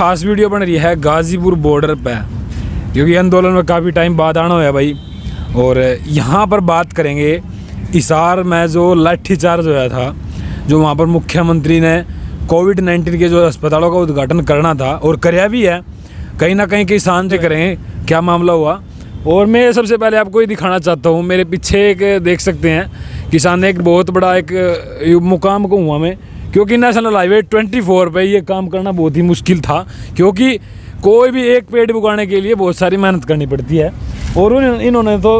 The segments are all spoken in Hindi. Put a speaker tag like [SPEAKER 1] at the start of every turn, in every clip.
[SPEAKER 1] खास वीडियो बन रही है गाजीपुर बॉर्डर पे, क्योंकि आंदोलन में काफ़ी टाइम बाद आना हुआ भाई। और यहाँ पर बात करेंगे हिसार में जो लाठीचार्ज होया था, जो वहाँ पर मुख्यमंत्री ने कोविड-19 के जो अस्पतालों का उद्घाटन करना था और कराया भी है, कहीं ना कहीं किसान से करेंगे क्या मामला हुआ। और मैं सबसे पहले आपको ये दिखाना चाहता हूँ, मेरे पीछे एक देख सकते हैं किसान ने एक बहुत बड़ा एक मुकाम को हुआ में, क्योंकि नेशनल हाईवे 24 पे ये काम करना बहुत ही मुश्किल था, क्योंकि कोई भी एक पेड़ उगाने के लिए बहुत सारी मेहनत करनी पड़ती है। और इन्होंने तो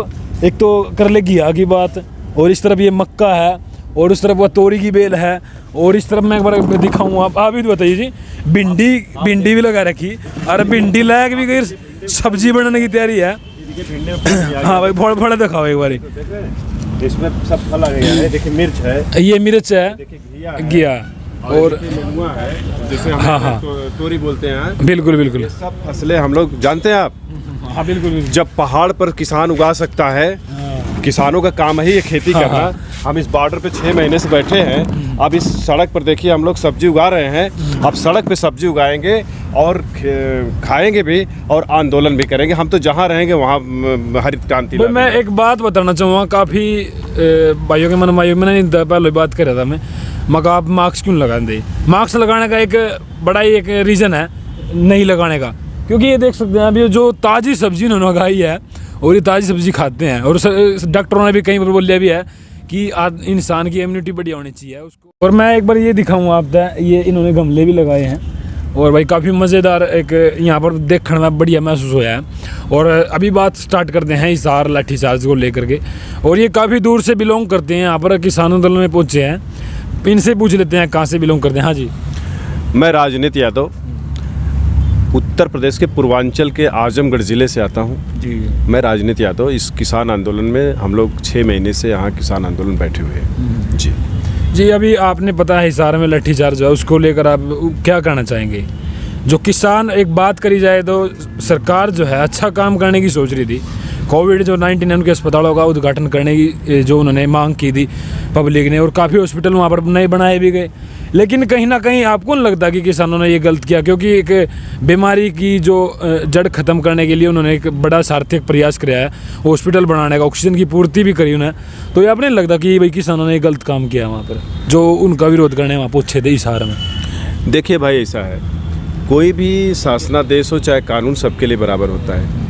[SPEAKER 1] एक तो कर ले घिया की बात, और इस तरफ ये मक्का है, और उस तरफ वो तोरी की बेल है, और इस तरफ मैं एक बार दिखाऊँ। आप भी बताइए जी, भिंडी भी लगा रखी, अरे भिंडी लायक भी गई, सब्जी बनाने की तैयारी है। हाँ भाई फोड़ा दिखाओ एक बार।
[SPEAKER 2] इसमें सब फल आ गया है, देखिए मिर्च है,
[SPEAKER 1] ये मिर्च है, घिया और
[SPEAKER 2] है जिसे हम
[SPEAKER 1] हाँ
[SPEAKER 2] तोरी बोलते हैं।
[SPEAKER 1] बिल्कुल बिल्कुल,
[SPEAKER 2] सब फसलें हम लोग जानते हैं आप।
[SPEAKER 1] हाँ बिल्कुल।
[SPEAKER 2] जब पहाड़ पर किसान उगा सकता है, किसानों का काम है ये खेती करना। हम इस बॉर्डर पे 6 महीने से बैठे हैं। अब इस सड़क पर देखिए हम लोग सब्जी उगा रहे हैं। अब सड़क पे सब्जी उगाएंगे और खाएंगे भी और आंदोलन भी करेंगे। हम तो जहाँ रहेंगे वहाँ हरित क्रांति।
[SPEAKER 1] मैं एक बात बताना चाहूँगा, काफ़ी भाइयों के मन भाइयों, मैंने पहले बात कर रहा था मैं आप मास्क क्यों लगाते। मास्क लगाने का एक बड़ा ही एक रीज़न है नहीं लगाने का, क्योंकि ये देख सकते हैं अभी जो ताज़ी सब्जी उन्होंने उगाई है और ये ताज़ी सब्जी खाते हैं। और डॉक्टरों ने भी कहीं पर बोल दिया भी है कि इंसान की इम्यूनिटी बढ़िया होनी चाहिए उसको। और मैं एक बार ये दिखाऊंगा आप, ये इन्होंने गमले भी लगाए हैं, और भाई काफ़ी मज़ेदार एक यहाँ पर देखने में बढ़िया महसूस होया है। और अभी बात स्टार्ट करते हैं हिसार लाठीचार्ज को लेकर के। और ये काफ़ी दूर से बिलोंग करते हैं, यहाँ पर किसान आंदोलन में पहुँचे हैं। इनसे पूछ लेते हैं कहाँ से बिलोंग करते हैं। हाँ जी,
[SPEAKER 2] मैं राजनीति यादव उत्तर प्रदेश के पूर्वांचल के आजमगढ़ ज़िले से आता हूँ
[SPEAKER 1] जी।
[SPEAKER 2] मैं राजनीति यादव। इस किसान आंदोलन में हम लोग 6 महीने से यहाँ किसान आंदोलन बैठे हुए हैं जी।
[SPEAKER 1] जी, अभी आपने पता है हिसार में लाठीचार्ज है, उसको लेकर आप क्या कहना चाहेंगे? जो किसान, एक बात करी जाए तो सरकार जो है अच्छा काम करने की सोच रही थी। कोविड-19 उनके अस्पतालों का उद्घाटन करने की जो उन्होंने मांग की थी पब्लिक ने, और काफ़ी हॉस्पिटल वहाँ पर नए बनाए भी गए। लेकिन कहीं ना कहीं आपको नहीं लगता कि किसानों ने ये गलत किया? क्योंकि एक बीमारी की जो जड़ ख़त्म करने के लिए उन्होंने एक बड़ा सार्थक प्रयास किया है, हॉस्पिटल बनाने का, ऑक्सीजन की पूर्ति भी करी उन्हें। तो ये आपने नहीं लगता कि भाई किसानों ने गलत काम किया वहाँ पर, जो उनका विरोध करने वहाँ पहुँचे थे हिसार में?
[SPEAKER 2] देखिए भाई, ऐसा है, कोई भी शासनादेश हो चाहे कानून सबके लिए बराबर होता है।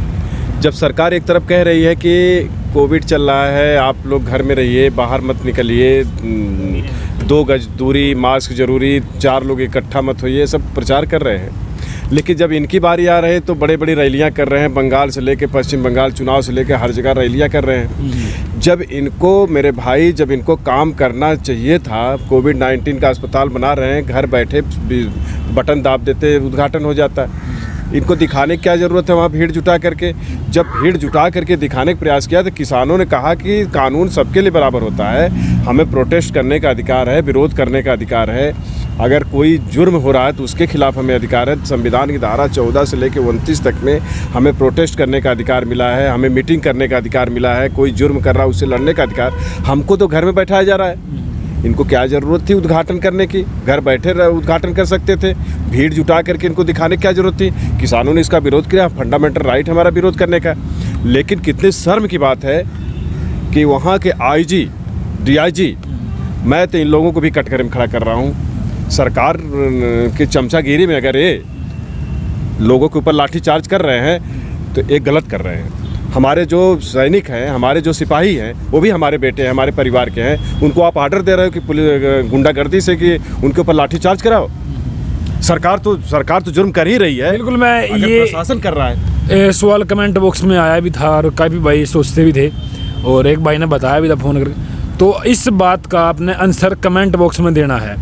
[SPEAKER 2] जब सरकार एक तरफ कह रही है कि कोविड चल रहा है, आप लोग घर में रहिए, बाहर मत निकलिए, 2 गज दूरी, मास्क जरूरी, 4 लोग इकट्ठा मत होइए, सब प्रचार कर रहे हैं। लेकिन जब इनकी बारी आ रही है तो बड़े बड़ी रैलियां कर रहे हैं, बंगाल से लेके पश्चिम बंगाल, चुनाव से लेके हर जगह रैलियां कर रहे हैं। जब इनको, मेरे भाई, जब इनको काम करना चाहिए था, कोविड-19 का अस्पताल बना रहे हैं, घर बैठे बटन दाब देते, उद्घाटन हो जाता है। इनको दिखाने की क्या ज़रूरत है वहाँ भीड़ जुटा करके? जब भीड़ जुटा करके दिखाने का प्रयास किया तो किसानों ने कहा कि कानून सबके लिए बराबर होता है, हमें प्रोटेस्ट करने का अधिकार है, विरोध करने का अधिकार है। अगर कोई जुर्म हो रहा है तो उसके खिलाफ हमें अधिकार है। संविधान की धारा 14 से लेकर 29 तक में हमें प्रोटेस्ट करने का अधिकार मिला है, हमें मीटिंग करने का अधिकार मिला है। कोई जुर्म कर रहा है उससे लड़ने का अधिकार, हमको तो घर में बैठाया जा रहा है। इनको क्या ज़रूरत थी उद्घाटन करने की? घर बैठे उद्घाटन कर सकते थे। भीड़ जुटा करके इनको दिखाने की क्या ज़रूरत थी? किसानों ने इसका विरोध किया, फंडामेंटल राइट हमारा विरोध करने का। लेकिन कितने शर्म की बात है कि वहाँ के आईजी, डीआईजी, मैं तो इन लोगों को भी कटघरे में खड़ा कर रहा हूँ। सरकार की चमचागिरी में अगर ये लोगों के ऊपर लाठीचार्ज कर रहे हैं तो एक गलत कर रहे हैं। हमारे जो सैनिक हैं, हमारे जो सिपाही हैं, वो भी हमारे बेटे हैं, हमारे परिवार के हैं। उनको आप ऑर्डर दे रहे हो कि पुलिस गुंडागर्दी से कि उनके ऊपर लाठीचार्ज कराओ? सरकार तो जुर्म कर ही रही है।
[SPEAKER 1] बिल्कुल, मैं ये
[SPEAKER 2] प्रशासन कर रहा है।
[SPEAKER 1] सवाल कमेंट बॉक्स में आया भी था और काफ़ी भाई सोचते भी थे, और एक भाई ने बताया भी था फ़ोन करके। तो इस बात का आपने आंसर कमेंट बॉक्स में देना है,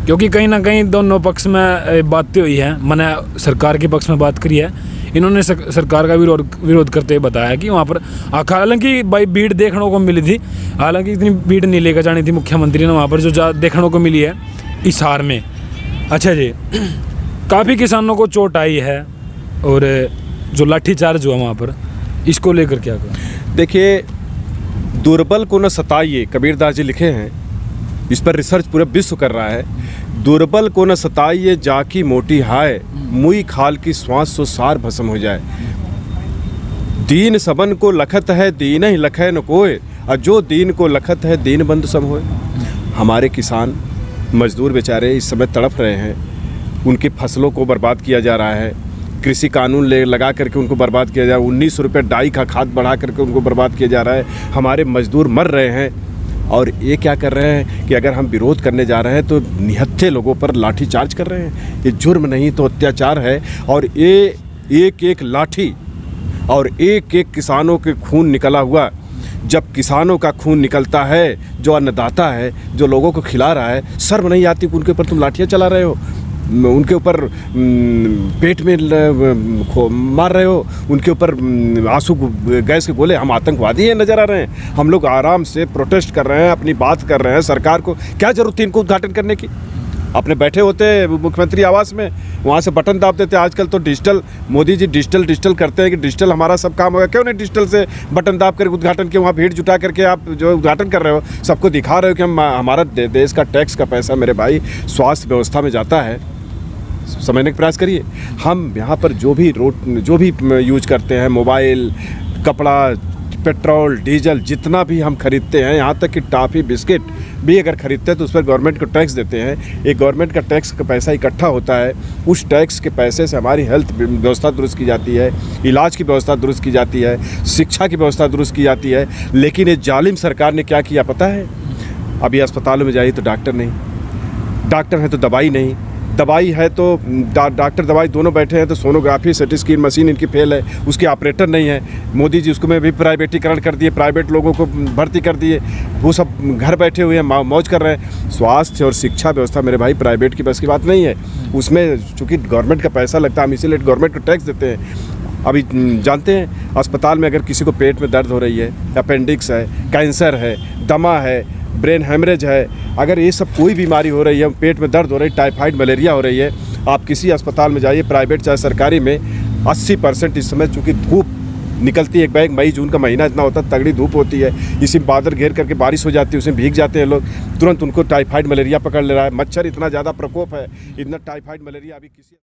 [SPEAKER 1] क्योंकि कहीं ना कहीं दोनों पक्ष में बातें हुई हैं। मैंने सरकार के पक्ष में बात करी है, इन्होंने सरकार का विरोध करते हुए बताया कि वहाँ पर हालांकि भाई भीड़ देखने को मिली थी, हालांकि इतनी भीड़ नहीं लेकर जानी थी मुख्यमंत्री ने वहाँ पर, जो देखने को मिली है हिसार में। अच्छा जी, काफ़ी किसानों को चोट आई है और जो लाठीचार्ज हुआ वहाँ पर, इसको लेकर क्या करें?
[SPEAKER 2] देखिए, दुर्बल को न सताइए, कबीरदास जी लिखे हैं। इस पर रिसर्च पूरे विश्व कर रहा है। दुर्बल को न सताइए जाकी मोटी हाय, मुई खाल की श्वास सो सार भस्म हो जाए। दीन सबन को लखत है दीन ही लखै न कोय, और जो दीन को लखत है दीन बंधु सम होए। हमारे किसान मजदूर बेचारे इस समय तड़प रहे हैं, उनकी फसलों को बर्बाद किया जा रहा है, कृषि कानून लगा करके उनको बर्बाद किया जा रहा है, 19 रुपये डाई का खाद बढ़ा करके उनको बर्बाद किया जा रहा है। हमारे मजदूर मर रहे हैं, और ये क्या कर रहे हैं कि अगर हम विरोध करने जा रहे हैं तो निहत्थे लोगों पर लाठी चार्ज कर रहे हैं। ये जुर्म नहीं तो अत्याचार है, और ये एक एक लाठी और एक एक किसानों के खून निकला हुआ, जब किसानों का खून निकलता है, जो अन्नदाता है, जो लोगों को खिला रहा है, शर्म नहीं आती कि उनके ऊपर तुम लाठियाँ चला रहे हो, उनके ऊपर पेट में मार रहे हो, उनके ऊपर आंसू गैस के गोले। हम आतंकवादी हैं नज़र आ रहे हैं? हम लोग आराम से प्रोटेस्ट कर रहे हैं, अपनी बात कर रहे हैं। सरकार को क्या ज़रूरत थी इनको उद्घाटन करने की? अपने बैठे होते मुख्यमंत्री आवास में, वहाँ से बटन दाब देते। आजकल तो डिजिटल, मोदी जी डिजिटल करते हैं कि डिजिटल हमारा सब काम होगा। क्यों नहीं डिजिटल से बटन दाब करके उद्घाटन किया? वहाँ भीड़ जुटा करके आप जो उद्घाटन कर रहे हो, सबको दिखा रहे हो कि हम हमारा देश का टैक्स का पैसा मेरे भाई स्वास्थ्य व्यवस्था में जाता है। समझने का प्रयास करिए। हम यहाँ पर जो भी यूज करते हैं, मोबाइल, कपड़ा, पेट्रोल, डीजल, जितना भी हम खरीदते हैं, यहाँ तक कि टॉफ़ी, बिस्किट भी अगर खरीदते हैं तो उस पर गवर्नमेंट को टैक्स देते हैं। एक गवर्नमेंट का टैक्स का पैसा इकट्ठा होता है, उस टैक्स के पैसे से हमारी हेल्थ व्यवस्था दुरुस्त की जाती है, इलाज की व्यवस्था दुरुस्त की जाती है, शिक्षा की व्यवस्था दुरुस्त की जाती है। लेकिन ये जालिम सरकार ने क्या किया पता है? अभी अस्पतालों में जाइए तो डॉक्टर नहीं, डॉक्टर है तो दवाई नहीं, दवाई है तो डॉक्टर दवाई दोनों बैठे हैं तो सोनोग्राफी, सिटी स्कैन मशीन इनकी फेल है, उसके ऑपरेटर नहीं है। मोदी जी उसको में भी प्राइवेटीकरण कर दिए, प्राइवेट लोगों को भर्ती कर दिए, वो सब घर बैठे हुए हैं, मौज कर रहे हैं। स्वास्थ्य और शिक्षा व्यवस्था मेरे भाई प्राइवेट की बस की बात नहीं है, उसमें चूँकि गवर्नमेंट का पैसा लगता है, हम इसीलिए गवर्नमेंट को टैक्स देते हैं। अभी जानते हैं अस्पताल में अगर किसी को पेट में दर्द हो रही है, अपेंडिक्स है, कैंसर है, दमा है, ब्रेन हेमरेज है, अगर ये सब कोई बीमारी हो रही है, पेट में दर्द हो रही है, टाइफाइड, मलेरिया हो रही है, आप किसी अस्पताल में जाइए, प्राइवेट चाहे सरकारी में, 80% इस समय चूँकि धूप निकलती है, एक बैग मई जून का महीना इतना होता है, तगड़ी धूप होती है, इसी बादल घेर करके बारिश हो जाती है, उसमें भीग जाते हैं लोग, तुरंत उनको टाइफाइड मलेरिया पकड़ ले रहा है। मच्छर इतना ज़्यादा प्रकोप है, इतना टाइफाइड मलेरिया अभी किसी